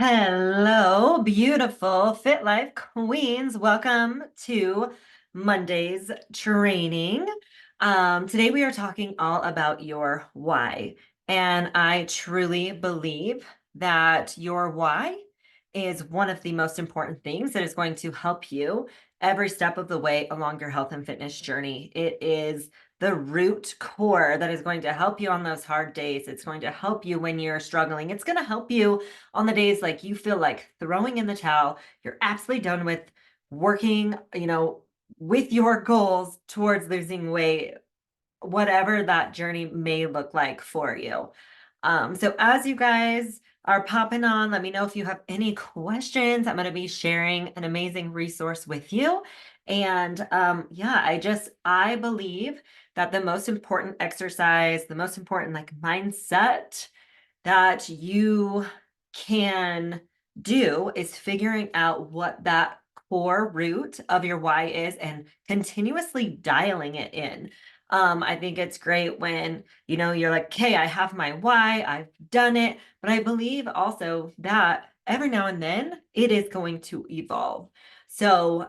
Hello, beautiful Fit Life Queens. Welcome to Monday's training. Today we are talking all about your why. And I truly believe that your why is one of the most important things that is going to help you every step of the way along your health and fitness journey. It is the root core that is going to help you on those hard days. It's going to help you when you're struggling. It's going to help you on the days like you feel like throwing in the towel, you're absolutely done with working, with your goals towards losing weight, whatever that journey may look like for you. So as you guys are popping on, let me know if you have any questions. I'm going to be sharing an amazing resource with you. And yeah, I believe that the most important exercise, the most important like mindset that you can do is figuring out what that core root of your why is and continuously dialing it in. I think it's great when, you're like, okay, I have my why, I've done it. But I believe also that every now and then it is going to evolve. So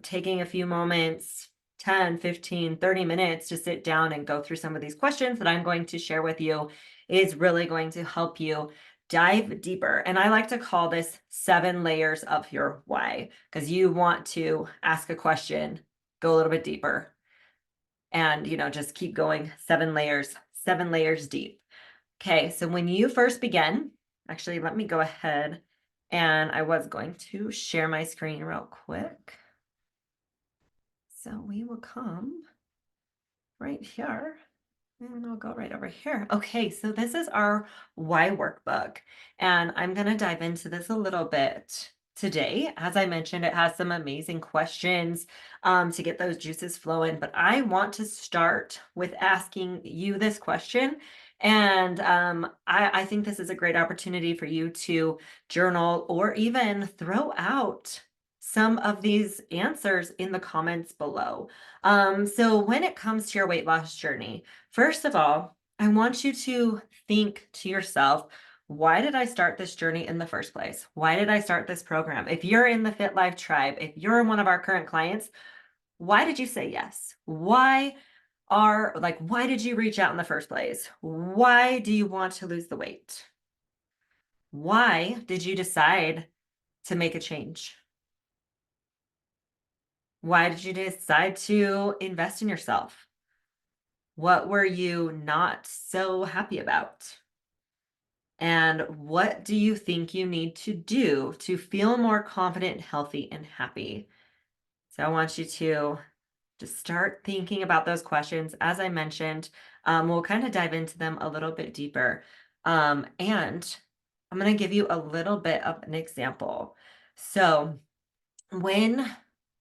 taking a few moments, 10, 15, 30 minutes to sit down and go through some of these questions that I'm going to share with you is really going to help you dive deeper. And I like to call this 7 layers of your why, because you want to ask a question, go a little bit deeper, and just keep going 7 layers deep. Okay, so when you first begin, actually, let me go ahead, and I was going to share my screen real quick. So we will come right here. And I'll go right over here. Okay, so this is our why workbook, and I'm going to dive into this a little bit today. As I mentioned, it has some amazing questions to get those juices flowing, but I want to start with asking you this question. And I think this is a great opportunity for you to journal or even throw out some of these answers in the comments below. So when it comes to your weight loss journey, first of all, I want you to think to yourself, why did I start this journey in the first place? Why did I start this program? If you're in the Fit Life tribe, if you're one of our current clients, why did you say yes? Why did you reach out in the first place? Why do you want to lose the weight? Why did you decide to make a change? Why did you decide to invest in yourself? What were you not so happy about? And what do you think you need to do to feel more confident, healthy, and happy? So I want you to just start thinking about those questions. As I mentioned, we'll kind of dive into them a little bit deeper. And I'm going to give you a little bit of an example. So when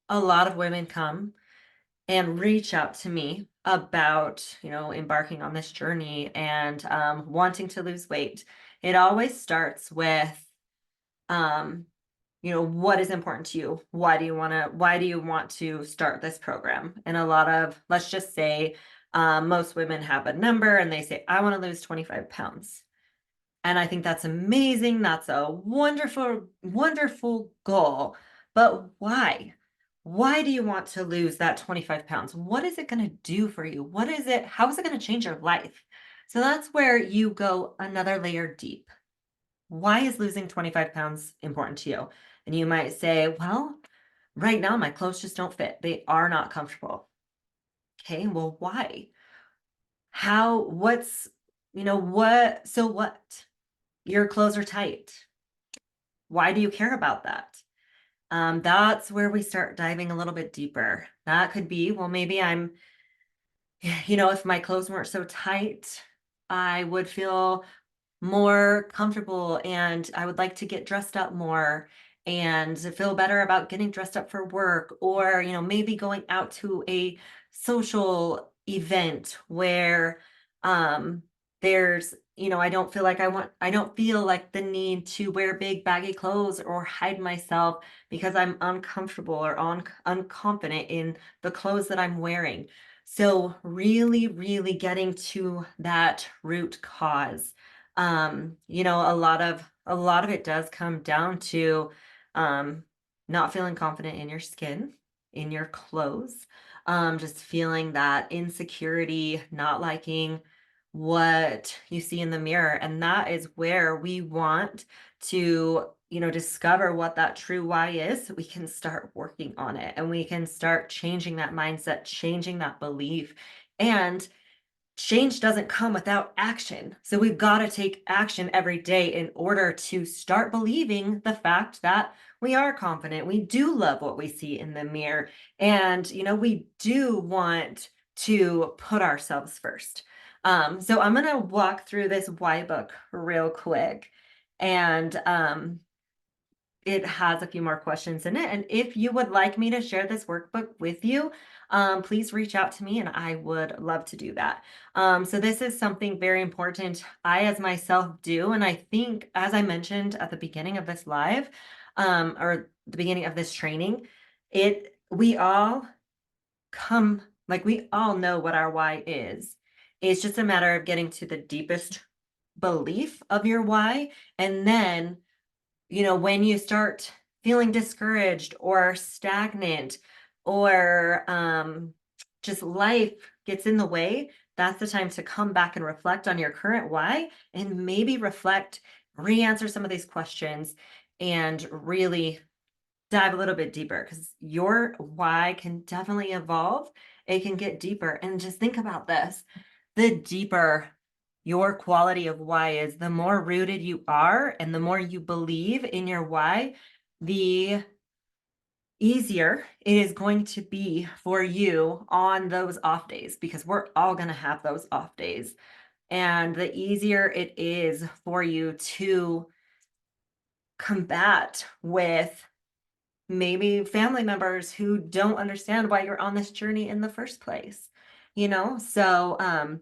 a lot of women come and reach out to me about, embarking on this journey and wanting to lose weight, it always starts with, um, what is important to you? Why do you want to start this program? And a lot of, let's just say, most women have a number and they say, I want to lose 25 pounds. And I think that's amazing. That's a wonderful, wonderful goal. But why? Why do you want to lose that 25 pounds? What is it going to do for you? How is it going to change your life? So that's where you go another layer deep. Why is losing 25 pounds important to you? And you might say, well, right now my clothes just don't fit. They are not comfortable. Okay, well, why? How, what's, so what? Your clothes are tight. Why do you care about that? That's where we start diving a little bit deeper. That could be, well, maybe if my clothes weren't so tight, I would feel more comfortable and I would like to get dressed up more and feel better about getting dressed up for work, or, maybe going out to a social event where um there's, I don't feel like the need to wear big baggy clothes or hide myself because I'm uncomfortable or unconfident in the clothes that I'm wearing. So really, really getting to that root cause. A a lot of it does come down to um, not feeling confident in your skin, in your clothes, just feeling that insecurity, not liking what you see in the mirror. And that is where we want to, discover what that true why is. So we can start working on it and we can start changing that mindset, changing that belief. And change doesn't come without action. So we've got to take action every day in order to start believing the fact that we are confident. We do love what we see in the mirror. And, we do want to put ourselves first. So I'm going to walk through this why book real quick. And it has a few more questions in it. And if you would like me to share this workbook with you, please reach out to me and I would love to do that. So this is something very important I as myself do. And I think, as I mentioned at the beginning of this live, or the beginning of this training, we all we all know what our why is. It's just a matter of getting to the deepest belief of your why. And then when you start feeling discouraged or stagnant or just life gets in the way, that's the time to come back and reflect on your current why and maybe re-answer some of these questions and really dive a little bit deeper because your why can definitely evolve. It can get deeper. And just think about this: the deeper your quality of why is, the more rooted you are and the more you believe in your why, the easier it is going to be for you on those off days, because we're all going to have those off days. And the easier it is for you to combat with maybe family members who don't understand why you're on this journey in the first place. So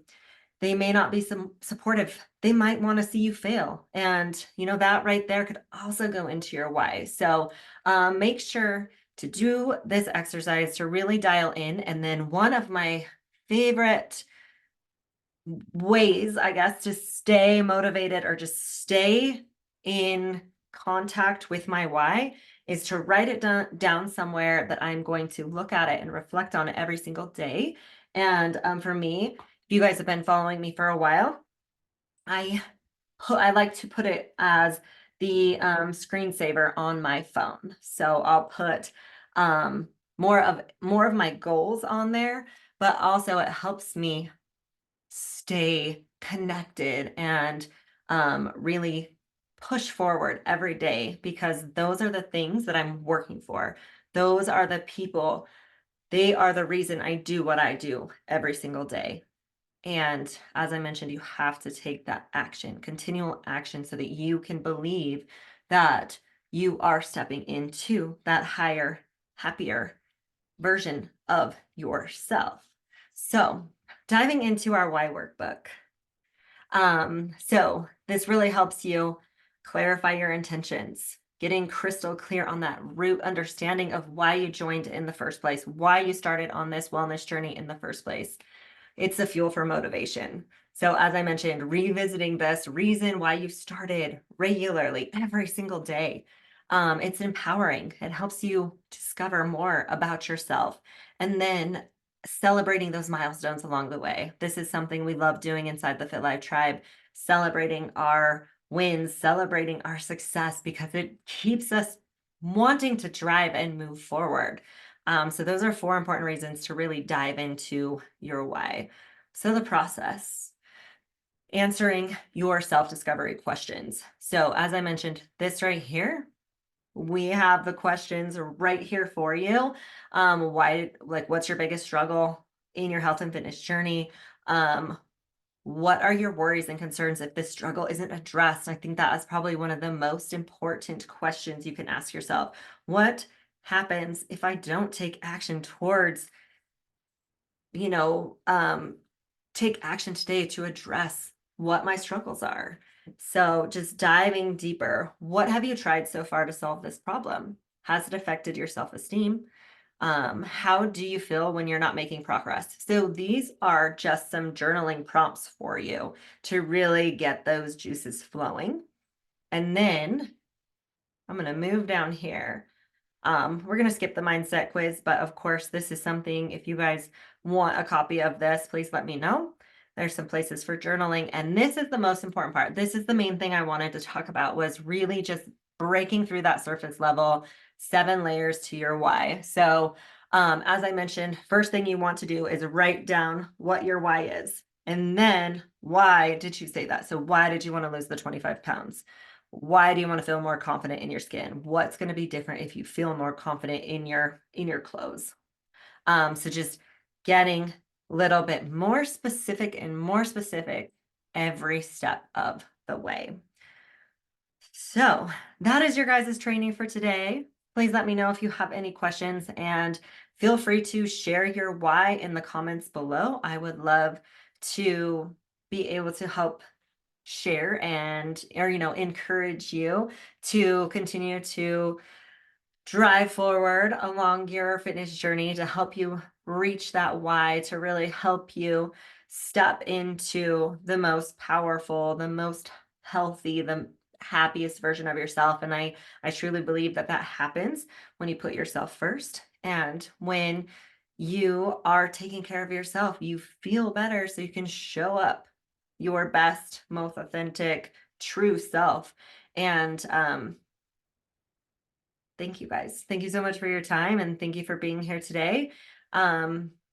they may not be supportive. They might want to see you fail. And, that right there could also go into your why. So make sure to do this exercise to really dial in. And then one of my favorite ways, I guess, to stay motivated or just stay in contact with my why is to write it down somewhere that I'm going to look at it and reflect on it every single day. And for me, if you guys have been following me for a while, I like to put it as the screensaver on my phone. So I'll put more of my goals on there, but also it helps me stay connected and really push forward every day, because those are the things that I'm working for. Those are the people. They are the reason I do what I do every single day. And as I mentioned, you have to take that action, continual action, so that you can believe that you are stepping into that higher, happier version of yourself. So, diving into our why workbook. So this really helps you clarify your intentions, getting crystal clear on that root understanding of why you joined in the first place, why you started on this wellness journey in the first place. It's the fuel for motivation. So as I mentioned, revisiting this reason why you started regularly every single day. It's empowering. It helps you discover more about yourself. And then celebrating those milestones along the way. This is something we love doing inside the Fit Life Tribe, celebrating our wins, celebrating our success, because it keeps us wanting to drive and move forward. So those are 4 important reasons to really dive into your why. So the process: answering your self-discovery questions. So as I mentioned, this right here, we have the questions right here for you. What's your biggest struggle in your health and fitness journey? What are your worries and concerns if this struggle isn't addressed? I think that is probably one of the most important questions you can ask yourself. What happens if I don't take action towards, you know, take action today to address what my struggles are? So just diving deeper, what have you tried so far to solve this problem? Has it affected your self-esteem? How do you feel when you're not making progress? So these are just some journaling prompts for you to really get those juices flowing. And then I'm going to move down here. We're going to skip the mindset quiz, but of course, this is something, if you guys want a copy of this, please let me know. There's some places for journaling. And this is the most important part. This is the main thing I wanted to talk about, was really just breaking through that surface level, 7 layers to your why. So as I mentioned, first thing you want to do is write down what your why is. And then why did you say that? So why did you want to lose the 25 pounds? Why do you want to feel more confident in your skin? What's going to be different if you feel more confident in your clothes? So just getting a little bit more specific and more specific every step of the way. So that is your guys' training for today. Please let me know if you have any questions, and feel free to share your why in the comments below. I would love to be able to help share and, or, encourage you to continue to drive forward along your fitness journey, to help you reach that why, to really help you step into the most powerful, the most healthy, the happiest version of yourself. And I truly believe that that happens when you put yourself first, and when you are taking care of yourself, you feel better, so you can show up your best, most authentic, true self. And thank you guys. Thank you so much for your time, and thank you for being here today.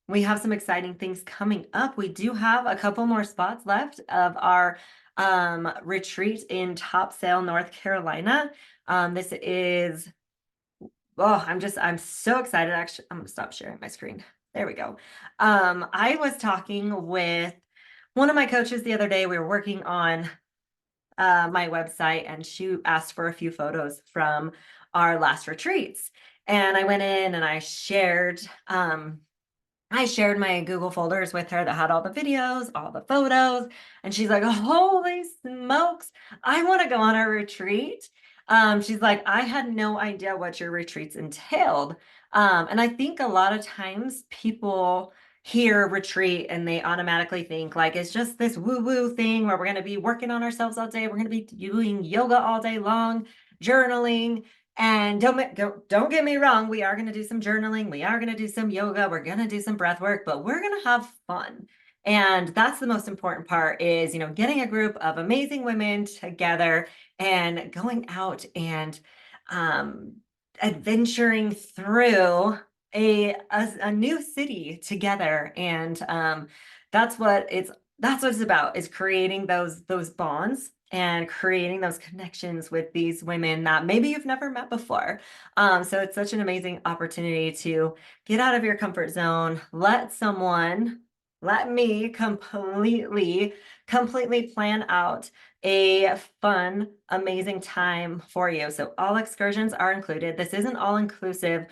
We have some exciting things coming up. We do have a couple more spots left of our retreat in Topsail, North Carolina. This is, oh, I'm so excited. Actually, I'm gonna stop sharing my screen. There we go. I was talking with one of my coaches the other day. We were working on my website, and she asked for a few photos from our last retreats. And I went in and I shared my Google folders with her that had all the videos, all the photos, and she's like, "Holy smokes, I want to go on a retreat." She's like, "I had no idea what your retreats entailed." And I think a lot of times people hear retreat and they automatically think like it's just this woo-woo thing where we're going to be working on ourselves all day. We're going to be doing yoga all day long, journaling. And don't get me wrong, we are going to do some journaling, we are going to do some yoga, we're going to do some breath work, but we're going to have fun. And that's the most important part, is, getting a group of amazing women together and going out and adventuring through a new city together. And that's what it's about, is creating those bonds and creating those connections with these women that maybe you've never met before. So it's such an amazing opportunity to get out of your comfort zone, let me completely plan out a fun, amazing time for you. So all excursions are included. This is an all-inclusive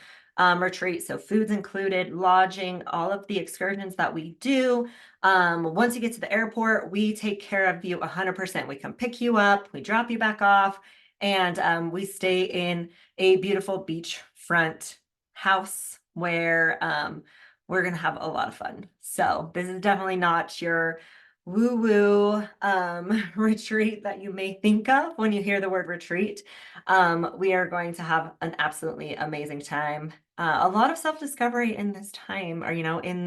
retreat. So food's included, lodging, all of the excursions that we do. Once you get to the airport, we take care of you 100%. We come pick you up, we drop you back off, and we stay in a beautiful beachfront house where we're going to have a lot of fun. So this is definitely not your woo-woo retreat that you may think of when you hear the word retreat. We are going to have an absolutely amazing time. A lot of self-discovery in this time, or in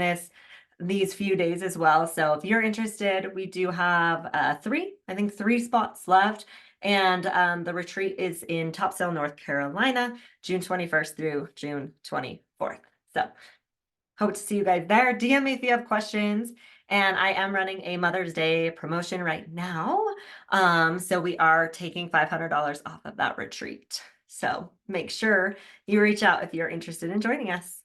these few days as well. So if you're interested, we do have three spots left. And the retreat is in Topsail, North Carolina, June 21st through June 24th. So hope to see you guys there. DM me if you have questions. And I am running a Mother's Day promotion right now. So we are taking $500 off of that retreat. So make sure you reach out if you're interested in joining us.